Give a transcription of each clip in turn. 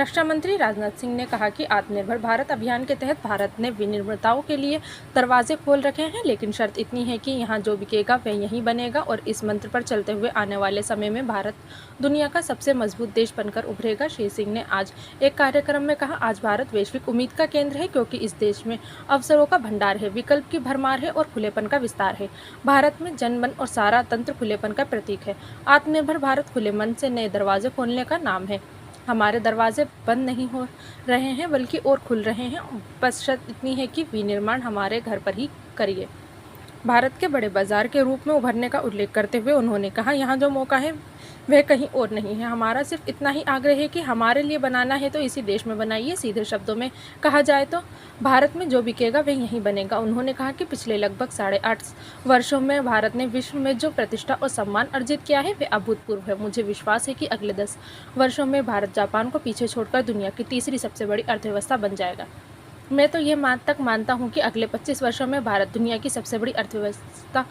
रक्षा मंत्री राजनाथ सिंह ने कहा कि आत्मनिर्भर भारत अभियान के तहत भारत ने विनिर्माताओं के लिए दरवाजे खोल रखे हैं, लेकिन शर्त इतनी है कि यहाँ जो बिकेगा वह यहीं बनेगा। और इस मंत्र पर चलते हुए आने वाले समय में भारत दुनिया का सबसे मजबूत देश बनकर उभरेगा। श्री सिंह ने आज एक कार्यक्रम में कहा, आज भारत वैश्विक उम्मीद का केंद्र है, क्योंकि इस देश में अवसरों का भंडार है, विकल्प की भरमार है और खुलेपन का विस्तार है। भारत में जनमन और सारा तंत्र खुलेपन का प्रतीक है। आत्मनिर्भर भारत खुले मन से नए दरवाजे खोलने का नाम है। हमारे दरवाजे बंद नहीं हो रहे हैं, बल्कि और खुल रहे हैं। बस शर्त इतनी है कि विनिर्माण हमारे घर पर ही करिए। भारत के बड़े बाजार के रूप में उभरने का उल्लेख करते हुए उन्होंने कहा, यहाँ जो मौका है वह कहीं और नहीं है। हमारा सिर्फ इतना ही आग्रह है कि हमारे लिए बनाना है तो इसी देश में बनाइए। सीधे शब्दों में कहा जाए तो भारत में जो बिकेगा वह यहीं बनेगा। उन्होंने कहा कि पिछले लगभग 8.5 वर्षों में भारत ने विश्व में जो प्रतिष्ठा और सम्मान अर्जित किया है वह अभूतपूर्व है। मुझे विश्वास है कि अगले 10 वर्षों में भारत जापान को पीछे छोड़कर दुनिया की तीसरी सबसे बड़ी अर्थव्यवस्था बन जाएगा। मैं तो ये मानता हूँ कि अगले 25 वर्षों में भारत दुनिया की सबसे बड़ी अर्थव्यवस्था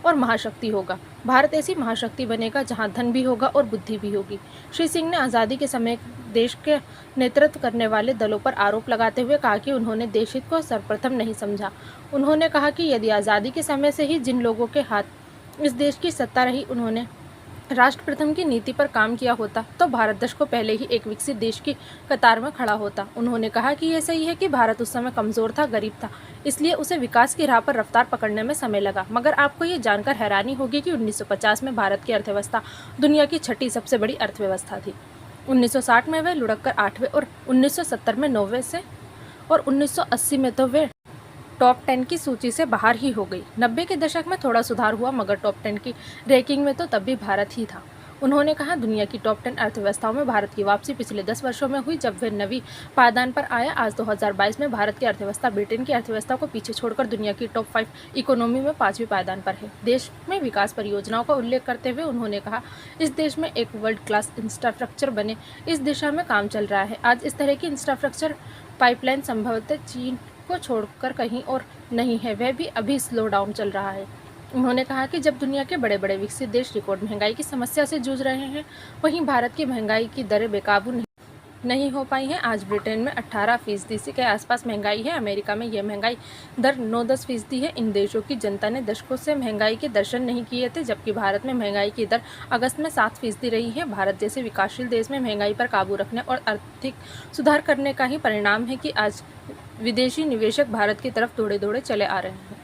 और महाशक्ति होगा। भारत ऐसी महाशक्ति बनेगा जहाँ धन भी होगा और बुद्धि भी होगी। श्री सिंह ने आज़ादी के समय देश के नेतृत्व करने वाले दलों पर आरोप लगाते हुए कहा कि उन्होंने देश हित को सर्वप्रथम नहीं समझा। उन्होंने कहा कि यदि आज़ादी के समय से ही जिन लोगों के हाथ इस देश की सत्ता रही उन्होंने राष्ट्र प्रथम की नीति पर काम किया होता तो भारत देश को पहले ही एक विकसित देश की कतार में खड़ा होता। उन्होंने कहा कि यह सही है कि भारत उस समय कमज़ोर था, गरीब था, इसलिए उसे विकास की राह पर रफ्तार पकड़ने में समय लगा। मगर आपको ये जानकर हैरानी होगी कि 1950 में भारत की अर्थव्यवस्था दुनिया की 6ठी सबसे बड़ी अर्थव्यवस्था थी। 1960 में वह लुढ़क कर 8वें और 1970 में 9वें से और 1980 में तो वे टॉप 10 की सूची से बाहर ही हो गई। 90 के दशक में थोड़ा सुधार हुआ, मगर टॉप 10 की रैंकिंग में तो तब भी भारत ही था। उन्होंने कहा, दुनिया की टॉप 10 अर्थव्यवस्थाओं में भारत की वापसी पिछले 10 वर्षों में हुई, जब वह नवी पायदान पर आया। आज 2022 में भारत की अर्थव्यवस्था ब्रिटेन की अर्थव्यवस्था को पीछे छोड़कर दुनिया की टॉप 5 इकोनॉमी में 5वीं पायदान पर है। देश में विकास परियोजनाओं का उल्लेख करते हुए उन्होंने कहा, इस देश में एक वर्ल्ड क्लास इंफ्रास्ट्रक्चर बने, इस दिशा में काम चल रहा है। आज इस तरह की इंफ्रास्ट्रक्चर पाइपलाइन संभवतः चीन को छोड़कर कहीं और नहीं है, वह भी अभी स्लो डाउन चल रहा है। उन्होंने कहा कि जब दुनिया के बड़े बड़े विकसित देश रिकॉर्ड महंगाई की समस्या से जूझ रहे हैं, वहीं भारत की महंगाई की दरें बेकाबू नहीं हो पाई हैं। आज ब्रिटेन में 18% के आसपास महंगाई है। अमेरिका में यह महंगाई दर 9-10% है। इन देशों की जनता ने दशकों से महंगाई के दर्शन नहीं किए थे, जबकि भारत में महंगाई की दर अगस्त में 7% रही है। भारत जैसे विकासशील देश में महंगाई पर काबू रखने और आर्थिक सुधार करने का ही परिणाम है कि आज विदेशी निवेशक भारत की तरफ दौड़े दौड़े चले आ रहे हैं।